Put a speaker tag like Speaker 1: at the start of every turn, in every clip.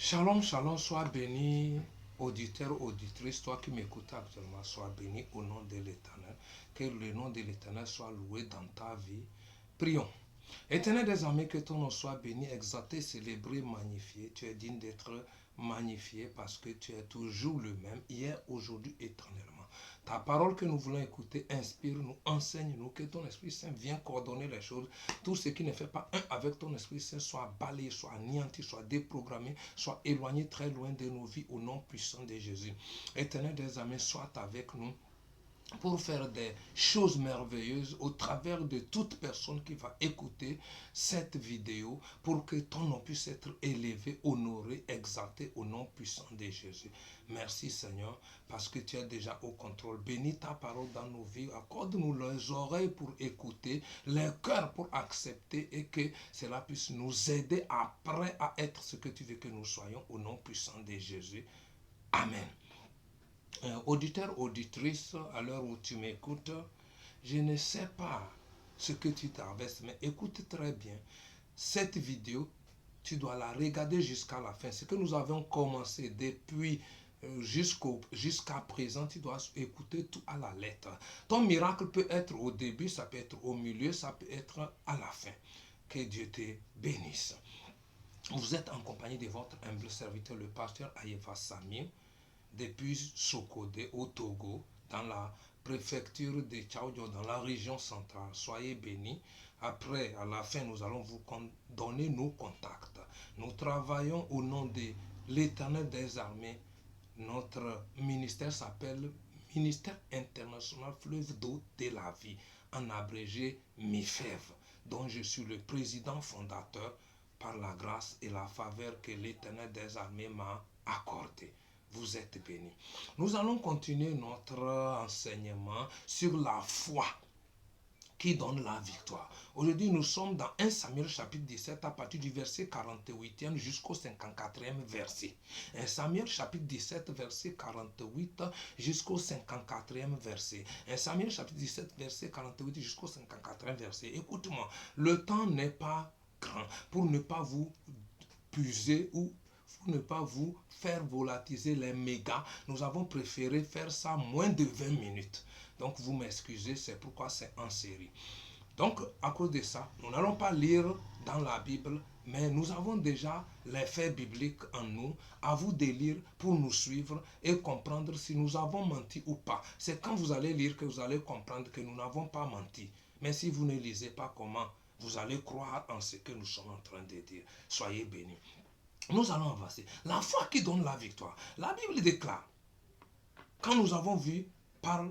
Speaker 1: Shalom, shalom, sois béni, auditeur, auditrice, toi qui m'écoutes actuellement, sois béni au nom de l'Éternel. Que le nom de l'Éternel soit loué dans ta vie. Prions. Éternel des armées, que ton nom soit béni, exalté, célébré, magnifié. Tu es digne d'être magnifié parce que tu es toujours le même, hier, aujourd'hui, éternellement. Ta parole que nous voulons écouter, inspire-nous, enseigne-nous, que ton Esprit Saint vienne coordonner les choses. Tout ce qui ne fait pas un avec ton Esprit Saint soit balayé, soit anéanti, soit déprogrammé, soit éloigné très loin de nos vies au nom puissant de Jésus. Éternel des armées, sois avec nous pour faire des choses merveilleuses au travers de toute personne qui va écouter cette vidéo pour que ton nom puisse être élevé, honoré, exalté au nom puissant de Jésus. Merci Seigneur parce que tu es déjà au contrôle. Bénis ta parole dans nos vies. Accorde-nous les oreilles pour écouter, les cœurs pour accepter et que cela puisse nous aider après à être ce que tu veux que nous soyons au nom puissant de Jésus. Amen. Auditeur, auditrice, à l'heure où tu m'écoutes, je ne sais pas ce que tu traverses, mais écoute très bien. Cette vidéo, tu dois la regarder jusqu'à la fin. Ce que nous avons commencé depuis jusqu'à présent, tu dois écouter tout à la lettre. Ton miracle peut être au début, ça peut être au milieu, ça peut être à la fin. Que Dieu te bénisse. Vous êtes en compagnie de votre humble serviteur, le pasteur Ayeva Samir, depuis Sokodé au Togo, dans la préfecture de Tchaoudjo, dans la région centrale. Soyez bénis. Après, à la fin, nous allons vous donner nos contacts. Nous travaillons au nom de l'Éternel des armées. Notre ministère s'appelle Ministère international Fleuve d'eau de la vie, en abrégé MIFEV, dont je suis le président fondateur par la grâce et la faveur que l'Éternel des armées m'a accordée. Vous êtes bénis. Nous allons continuer notre enseignement sur la foi qui donne la victoire. Aujourd'hui, nous sommes dans 1 Samuel chapitre 17 à partir du verset 48e jusqu'au 54e verset. 1 Samuel chapitre 17 verset 48 jusqu'au 54e verset. 1 Samuel chapitre 17 verset 48 jusqu'au 54e verset. Écoute-moi, le temps n'est pas grand pour ne pas vous puiser ou pour ne pas vous faire volatiliser les mégas. Nous avons préféré faire ça moins de 20 minutes. Donc vous m'excusez, c'est pourquoi c'est en série. Donc à cause de ça, nous n'allons pas lire dans la Bible, mais nous avons déjà les faits bibliques en nous. À vous de lire pour nous suivre et comprendre si nous avons menti ou pas. C'est quand vous allez lire que vous allez comprendre que nous n'avons pas menti. Mais si vous ne lisez pas comment, vous allez croire en ce que nous sommes en train de dire. Soyez bénis. Nous allons avancer. La foi qui donne la victoire. La Bible déclare, quand nous avons vu par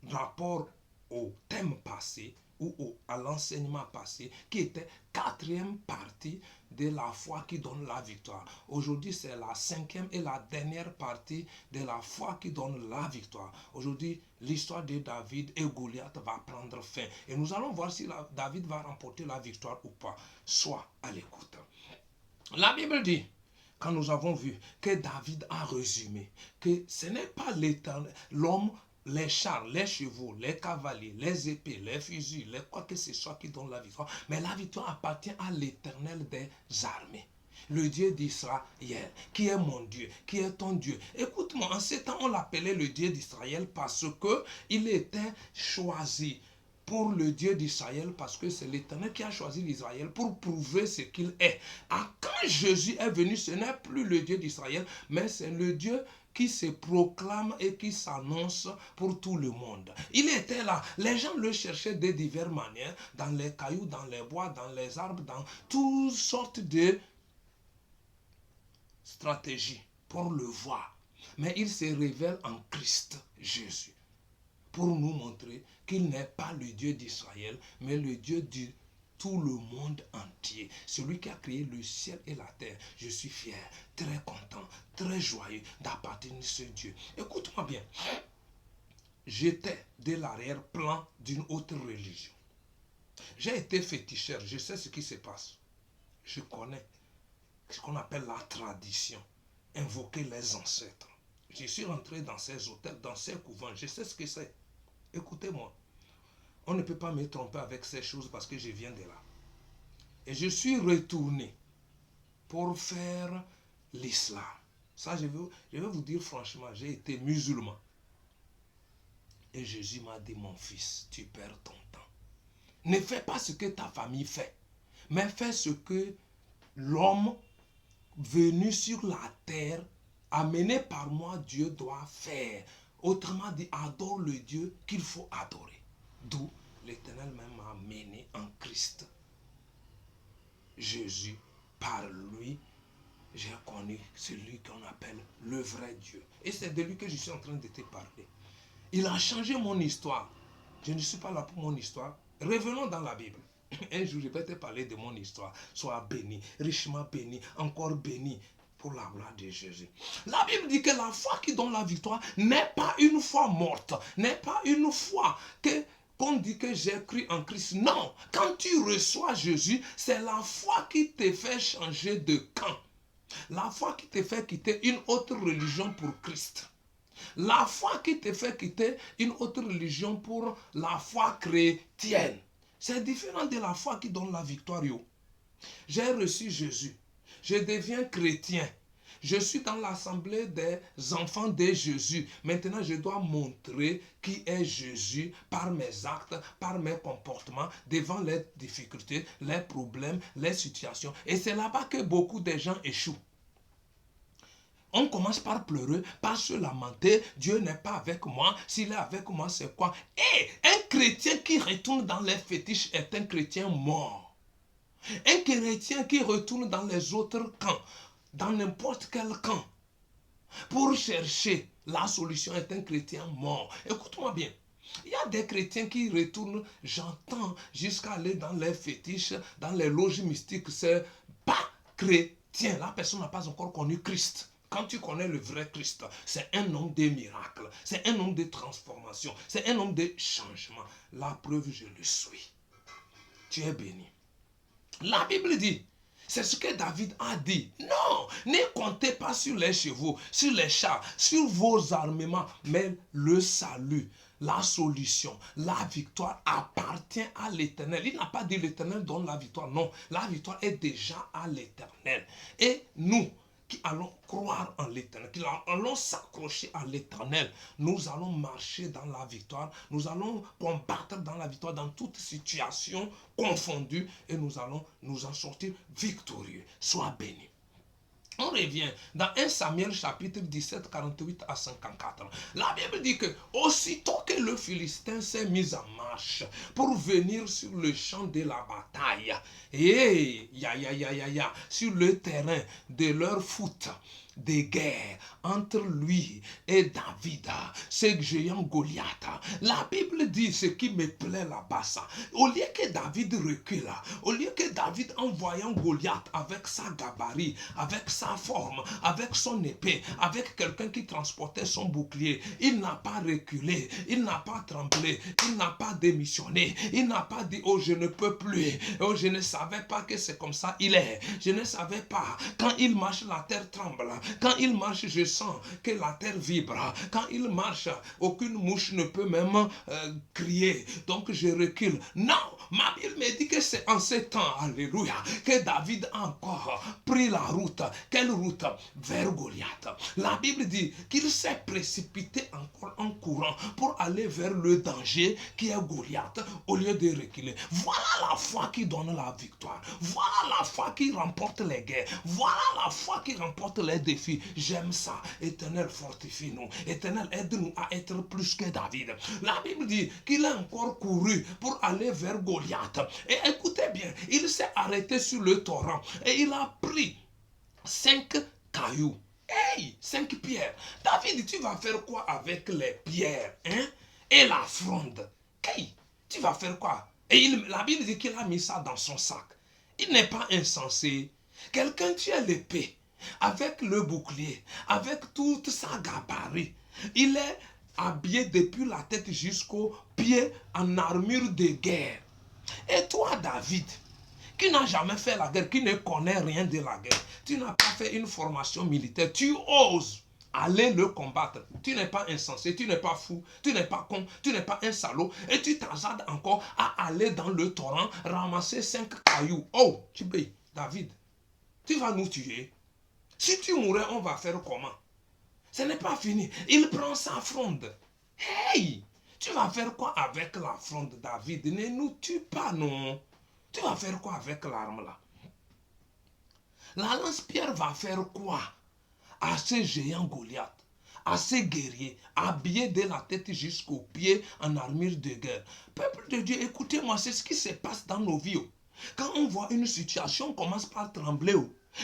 Speaker 1: rapport au thème passé ou à l'enseignement passé, qui était quatrième partie de la foi qui donne la victoire. Aujourd'hui, c'est la cinquième et la dernière partie de la foi qui donne la victoire. Aujourd'hui, l'histoire de David et Goliath va prendre fin. Et nous allons voir si David va remporter la victoire ou pas. Sois à l'écoute. La Bible dit, quand nous avons vu que David a résumé que ce n'est pas l'homme, les chars, les chevaux, les cavaliers, les épées, les fusils, les quoi que ce soit qui donnent la victoire, mais la victoire appartient à l'Éternel des armées. Le Dieu d'Israël, qui est mon Dieu, qui est ton Dieu. Écoute-moi, en ce temps, on l'appelait le Dieu d'Israël parce qu'il était choisi pour le Dieu d'Israël, parce que c'est l'Éternel qui a choisi l'Israël pour prouver ce qu'il est. Quand Jésus est venu, ce n'est plus le Dieu d'Israël, mais c'est le Dieu qui se proclame et qui s'annonce pour tout le monde. Il était là. Les gens le cherchaient de diverses manières, dans les cailloux, dans les bois, dans les arbres, dans toutes sortes de stratégies pour le voir. Mais il se révèle en Christ Jésus, pour nous montrer qu'il n'est pas le Dieu d'Israël, mais le Dieu de tout le monde entier. Celui qui a créé le ciel et la terre. Je suis fier, très content, très joyeux d'appartenir à ce Dieu. Écoute-moi bien. J'étais de l'arrière-plan d'une autre religion. J'ai été féticheur, je sais ce qui se passe. Je connais ce qu'on appelle la tradition, invoquer les ancêtres. Je suis rentré dans ces hôtels, dans ces couvents, je sais ce que c'est. Écoutez-moi, on ne peut pas me tromper avec ces choses parce que je viens de là. Et je suis retourné pour faire l'islam. Ça, je vais vous dire franchement, j'ai été musulman. Et Jésus m'a dit, mon fils, tu perds ton temps. Ne fais pas ce que ta famille fait, mais fais ce que l'homme venu sur la terre, amené par moi, Dieu doit faire. Autrement dit, adore le Dieu qu'il faut adorer. D'où l'Éternel même m'a amené en Christ. Jésus, par lui, j'ai connu celui qu'on appelle le vrai Dieu. Et c'est de lui que je suis en train de te parler. Il a changé mon histoire. Je ne suis pas là pour mon histoire. Revenons dans la Bible. Un jour, je vais te parler de mon histoire. Sois béni, richement béni, encore béni pour la gloire de Jésus. La Bible dit que la foi qui donne la victoire n'est pas une foi morte, n'est pas une foi qu'on dit que j'ai cru en Christ. Non, quand tu reçois Jésus, c'est la foi qui te fait changer de camp. La foi qui te fait quitter une autre religion pour Christ. La foi qui te fait quitter une autre religion pour la foi chrétienne. C'est différent de la foi qui donne la victoire. J'ai reçu Jésus. Je deviens chrétien. Je suis dans l'assemblée des enfants de Jésus. Maintenant, je dois montrer qui est Jésus par mes actes, par mes comportements, devant les difficultés, les problèmes, les situations. Et c'est là-bas que beaucoup de gens échouent. On commence par pleurer, par se lamenter. Dieu n'est pas avec moi. S'il est avec moi, c'est quoi? Et un chrétien qui retourne dans les fétiches est un chrétien mort. Un chrétien qui retourne dans les autres camps, dans n'importe quel camp, pour chercher la solution est un chrétien mort. Écoute-moi bien. Il y a des chrétiens qui retournent, j'entends, jusqu'à aller dans les fétiches, dans les loges mystiques. C'est pas chrétien. La personne n'a pas encore connu Christ. Quand tu connais le vrai Christ, c'est un homme de miracles, c'est un homme de transformation, c'est un homme de changement. La preuve, je le suis. Tu es béni. La Bible dit, c'est ce que David a dit. Non, ne comptez pas sur les chevaux, sur les chars, sur vos armements, mais le salut, la solution, la victoire appartient à l'Éternel. Il n'a pas dit l'Éternel donne la victoire. Non, la victoire est déjà à l'Éternel. Et nous, qui allons croire en l'Éternel, qui allons s'accrocher à l'Éternel, nous allons marcher dans la victoire, nous allons combattre dans la victoire, dans toute situation confondue, et nous allons nous en sortir victorieux. Sois béni. On revient dans 1 Samuel chapitre 17, 48 à 54. La Bible dit que aussitôt que le Philistin s'est mis en marche pour venir sur le champ de la bataille, et sur le terrain de leur foot de guerre entre lui et David, ce géant Goliath. La Bible dit ce qui me plaît là-bas. Au lieu que David recule, au lieu que David envoyant Goliath avec sa gabarit, avec sa forme, avec son épée, avec quelqu'un qui transportait son bouclier, il n'a pas reculé, il n'a pas tremblé, il n'a pas démissionné, il n'a pas dit oh je ne peux plus, oh je ne savais pas que c'est comme ça il est, je ne savais pas, quand il marche la terre tremble, quand il marche je sens que la terre vibre, quand il marche aucune mouche ne peut même crier, donc je recule. Non, ma Bible me dit que c'est en ce temps, alléluia, que David a encore pris la route. Quelle route? Vers Goliath. La Bible dit qu'il s'est précipité encore en courant pour aller vers le danger qui est Goliath au lieu de reculer. Voilà la foi qui donne la victoire. Voilà la foi qui remporte les guerres. Voilà la foi qui remporte les défis. J'aime ça. Éternel, fortifie-nous. Éternel, aide-nous à être plus que David. La Bible dit qu'il a encore couru pour aller vers Goliath. Et écoutez bien, il s'est arrêté sur le torrent et il a pris 5 cailloux. Hey, 5 pierres. David, tu vas faire quoi avec les pierres, hein? Et la fronde. Hey, tu vas faire quoi? Et la Bible dit qu'il a mis ça dans son sac. Il n'est pas insensé. Quelqu'un tient l'épée avec le bouclier, avec toute sa gabarit. Il est habillé depuis la tête jusqu'aux pieds en armure de guerre. Et toi, David, qui n'a jamais fait la guerre, qui ne connaît rien de la guerre, tu n'as pas fait une formation militaire, tu oses aller le combattre. Tu n'es pas insensé, tu n'es pas fou, tu n'es pas con, tu n'es pas un salaud, et tu t'hasardes encore à aller dans le torrent, ramasser 5 cailloux. Oh, David, tu vas nous tuer. Si tu mourais, on va faire comment? Ce n'est pas fini. Il prend sa fronde. Hey! Tu vas faire quoi avec la fronde, David? Ne nous tue pas, non. Tu vas faire quoi avec l'arme là? La lance-pierre va faire quoi à ce géant Goliath, à ces guerriers, habillés de la tête jusqu'aux pieds en armure de guerre? Peuple de Dieu, écoutez-moi, c'est ce qui se passe dans nos vies. Quand on voit une situation, on commence par trembler.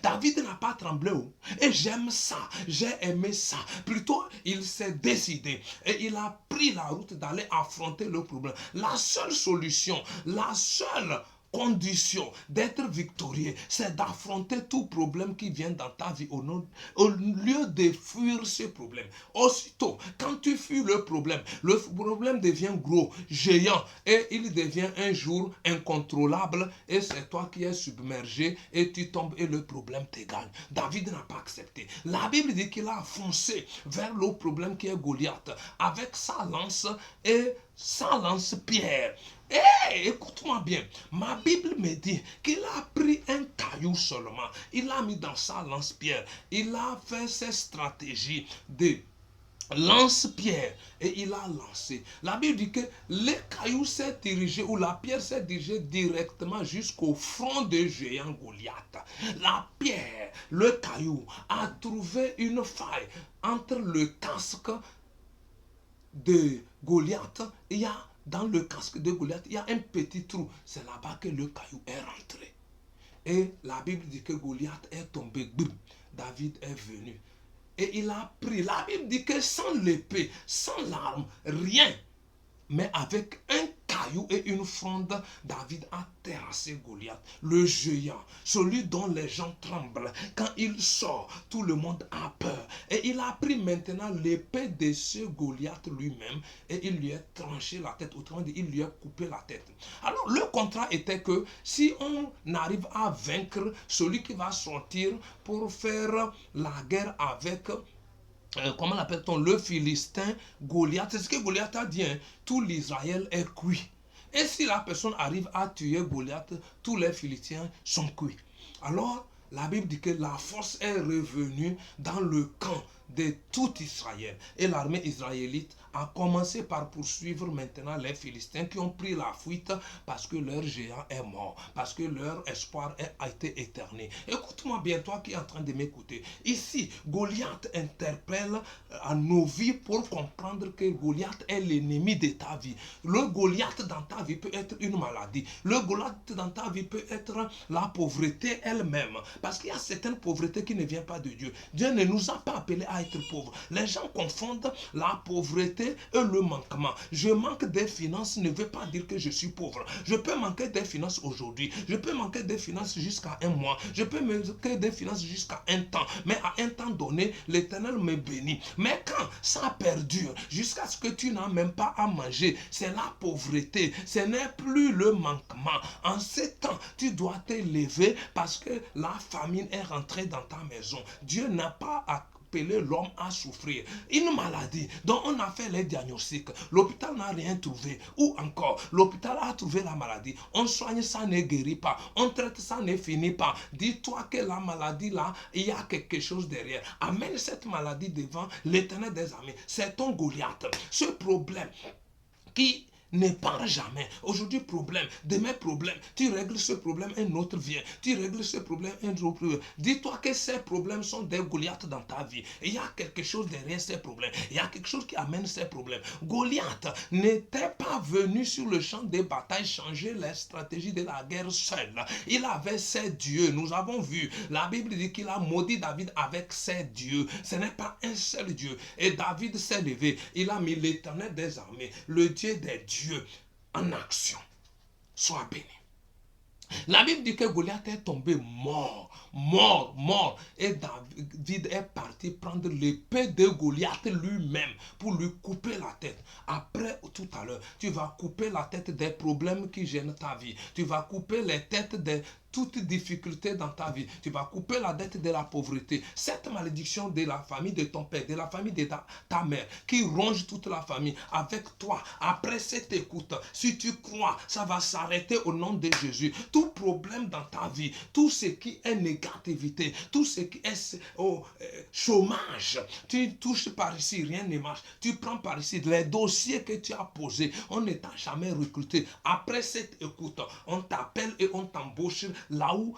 Speaker 1: David n'a pas tremblé. Et j'aime ça, j'ai aimé ça. Plutôt, il s'est décidé et il a pris la route d'aller affronter le problème. La seule solution, la seule condition d'être victorieux, c'est d'affronter tout problème qui vient dans ta vie au lieu de fuir ce problème. Aussitôt, quand tu fuis le problème devient gros, géant, et il devient un jour incontrôlable, et c'est toi qui es submergé, et tu tombes et le problème te gagne. David n'a pas accepté. La Bible dit qu'il a foncé vers le problème qui est Goliath, avec sa lance et sa lance-pierre. Écoute-moi bien, ma Bible me dit qu'il a pris un caillou seulement, il l'a mis dans sa lance-pierre, il a fait ses stratégies de lance-pierre et il a lancé. La Bible dit que le caillou s'est dirigé, ou la pierre s'est dirigée directement jusqu'au front de géant Goliath. La pierre, le caillou, a trouvé une faille entre le casque de Goliath. Il y a dans le casque de Goliath, il y a un petit trou. C'est là-bas que le caillou est rentré. Et la Bible dit que Goliath est tombé. David est venu. Et il a pris. La Bible dit que sans l'épée, sans l'arme, rien. Mais avec un caillou et une fronde, David a terrassé Goliath, le géant, celui dont les gens tremblent. Quand il sort, tout le monde a peur. Et il a pris maintenant l'épée de ce Goliath lui-même et il lui a tranché la tête. Autrement dit, il lui a coupé la tête. Alors, le contrat était que si on arrive à vaincre celui qui va sortir pour faire la guerre avec comment l'appelle-t-on, le Philistin Goliath, c'est ce que Goliath a dit, hein, tout l'Israël est cuit. Et si la personne arrive à tuer Goliath, tous les Philistins sont cuits. Alors, la Bible dit que la force est revenue dans le camp de tout Israël. Et l'armée israélite a commencé par poursuivre maintenant les Philistins qui ont pris la fuite parce que leur géant est mort, parce que leur espoir a été éterné. Écoute-moi bien, toi qui es en train de m'écouter. Ici, Goliath interpelle à nos vies pour comprendre que Goliath est l'ennemi de ta vie. Le Goliath dans ta vie peut être une maladie. Le Goliath dans ta vie peut être la pauvreté elle-même. Parce qu'il y a certaines pauvretés qui ne viennent pas de Dieu. Dieu ne nous a pas appelés à être pauvres. Les gens confondent la pauvreté et le manquement. Je manque des finances ne veut pas dire que je suis pauvre. Je peux manquer des finances aujourd'hui. Je peux manquer des finances jusqu'à un mois. Je peux manquer des finances jusqu'à un temps. Mais à un temps donné, l'Éternel me bénit. Mais quand ça perdure, jusqu'à ce que tu n'as même pas à manger, c'est la pauvreté. Ce n'est plus le manquement. En ce temps, tu dois te lever parce que la famine est rentrée dans ta maison. Dieu n'a pas appelé l'homme à souffrir. Une maladie dont on a fait les diagnostics, l'hôpital n'a rien trouvé. Ou encore, l'hôpital a trouvé la maladie. On soigne, ça ne guérit pas. On traite, ça ne finit pas. Dis-toi que la maladie là, il y a quelque chose derrière. Amène cette maladie devant l'Éternel des armées. C'est ton Goliath. Ce problème qui ne part jamais. Aujourd'hui, problème. Demain, problème. Tu règles ce problème, un autre vient. Tu règles ce problème, un autre vient. Dis-toi que ces problèmes sont des Goliaths dans ta vie. Il y a quelque chose derrière ces problèmes. Il y a quelque chose qui amène ces problèmes. Goliath n'était pas venu sur le champ de bataille changer les stratégies de la guerre seul. Il avait ses dieux. Nous avons vu. La Bible dit qu'il a maudit David avec ses dieux. Ce n'est pas un seul Dieu. Et David s'est levé. Il a mis l'Éternel des armées, le Dieu des dieux, en action. Sois béni. La Bible dit que Goliath est tombé mort. Et David est parti prendre l'épée de Goliath lui-même pour lui couper la tête. Après, tout à l'heure, tu vas couper la tête des problèmes qui gênent ta vie. Tu vas couper les têtes des toute difficulté dans ta vie. Tu vas couper la dette de la pauvreté. Cette malédiction de la famille de ton père, de la famille de ta mère, qui ronge toute la famille avec toi. Après cette écoute, si tu crois, ça va s'arrêter au nom de Jésus. Tout problème dans ta vie, tout ce qui est négatif, négativité, tout ce qui est chômage, tu touches par ici, rien ne marche. Tu prends par ici les dossiers que tu as posés, on ne t'a jamais recruté. Après cette écoute, on t'appelle et on t'embauche là où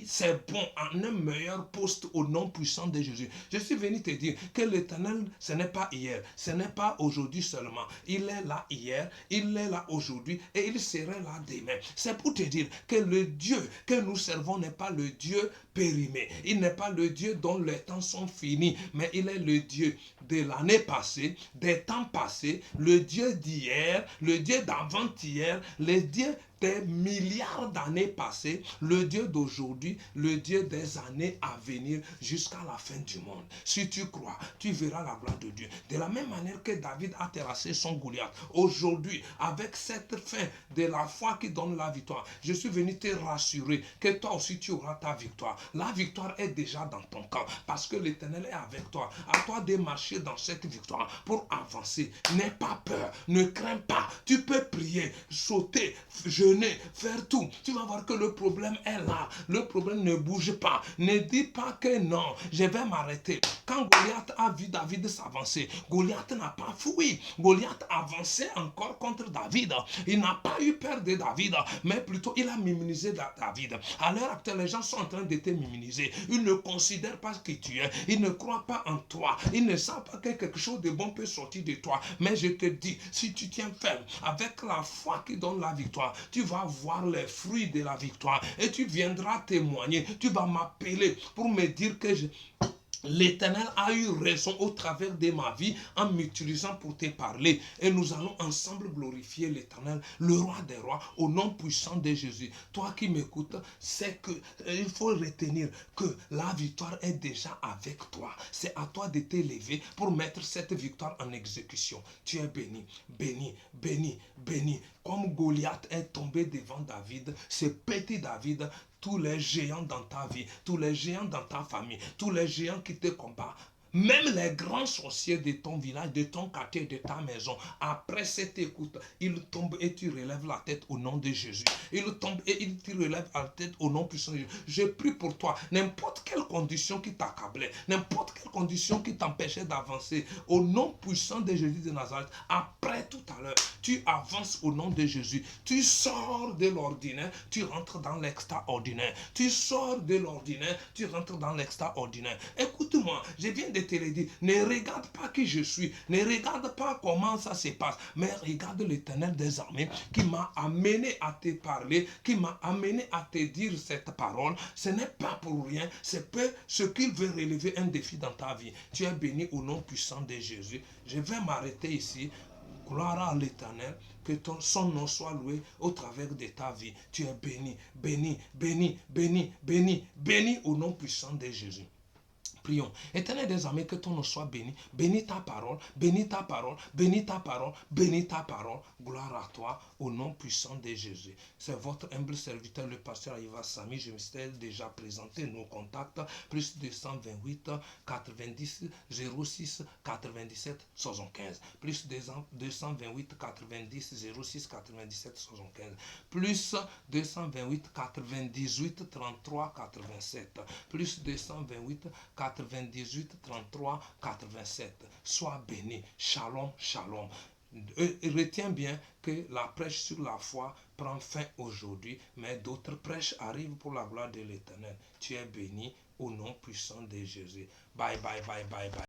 Speaker 1: c'est bon, en un meilleur poste au nom puissant de Jésus. Je suis venu te dire que l'Éternel, ce n'est pas hier, ce n'est pas aujourd'hui seulement. Il est là hier, il est là aujourd'hui et il sera là demain. C'est pour te dire que le Dieu que nous servons n'est pas le Dieu périmé. Il n'est pas le Dieu dont les temps sont finis, mais il est le Dieu de l'année passée, des temps passés, le Dieu d'hier, le Dieu d'avant-hier, le Dieu des milliards d'années passées, le Dieu d'aujourd'hui, le Dieu des années à venir jusqu'à la fin du monde. Si tu crois, tu verras la gloire de Dieu. De la même manière que David a terrassé son Goliath, aujourd'hui, avec cette fin de la foi qui donne la victoire, je suis venu te rassurer que toi aussi tu auras ta victoire. La victoire est déjà dans ton camp parce que l'Éternel est avec toi. À toi de marcher dans cette victoire pour avancer. N'aie pas peur, ne crains pas. Tu peux prier, sauter, jeûner, faire tout. Tu vas voir que le problème est là. Le problème ne bouge pas. Ne dis pas que non, je vais m'arrêter. Quand Goliath a vu David s'avancer, Goliath n'a pas fui. Goliath avançait encore contre David. Il n'a pas eu peur de David, mais plutôt il a minimisé David. À l'heure actuelle, les gens sont en train de te minimiser. Ils ne considèrent pas ce que tu es. Ils ne croient pas en toi. Ils ne savent pas que quelque chose de bon peut sortir de toi. Mais je te dis, si tu tiens ferme avec la foi qui donne la victoire, tu vas voir les fruits de la victoire et tu viendras témoigner. Tu vas m'appeler pour me dire que l'Éternel a eu raison au travers de ma vie en m'utilisant pour te parler. Et nous allons ensemble glorifier l'Éternel, le roi des rois, au nom puissant de Jésus. Toi qui m'écoutes, c'est que il faut retenir que la victoire est déjà avec toi. C'est à toi de t'élever pour mettre cette victoire en exécution. Tu es béni, béni, béni, béni. Comme Goliath est tombé devant David, ce petit David, tous les géants dans ta vie, tous les géants dans ta famille, tous les géants qui te combattent, même les grands sorciers de ton village, de ton quartier, de ta maison, après cette écoute, ils tombent et tu relèves la tête au nom de Jésus. Ils tombent et tu relèves la tête au nom puissant de Jésus. Je prie pour toi, n'importe quelle condition qui t'accablait, n'importe quelle condition qui t'empêchait d'avancer, au nom puissant de Jésus de Nazareth, après tout à l'heure, tu avances au nom de Jésus. Tu sors de l'ordinaire, tu rentres dans l'extraordinaire. Tu sors de l'ordinaire, tu rentres dans l'extraordinaire. Écoute-moi, je viens de te le dire, ne regarde pas qui je suis, ne regarde pas comment ça se passe, mais regarde l'Éternel des armées qui m'a amené à te parler, qui m'a amené à te dire cette parole. Ce n'est pas pour rien, c'est ce qu'il veut relever un défi dans ta vie. Tu es béni au nom puissant de Jésus. Je vais m'arrêter ici. Gloire à l'Éternel, que son nom soit loué au travers de ta vie. Tu es béni, béni, béni, béni, béni, béni au nom puissant de Jésus. Prions. Éternel des armées, que ton nom soit béni. Bénis ta parole, bénis ta parole, bénis ta parole, bénis ta parole. Gloire à toi, au nom puissant de Jésus. C'est votre humble serviteur, le pasteur Aïva Sami. Je me suis déjà présenté nos contacts. Plus 228 90 06 97 75. Plus 228 90 06 97 75. Plus 228 98 33 87. Plus 228 98 33 87. Sois béni. Shalom, shalom. Retiens bien que la prêche sur la foi prend fin aujourd'hui, mais d'autres prêches arrivent pour la gloire de l'Éternel. Tu es béni au nom puissant de Jésus. Bye, bye, bye, bye, bye.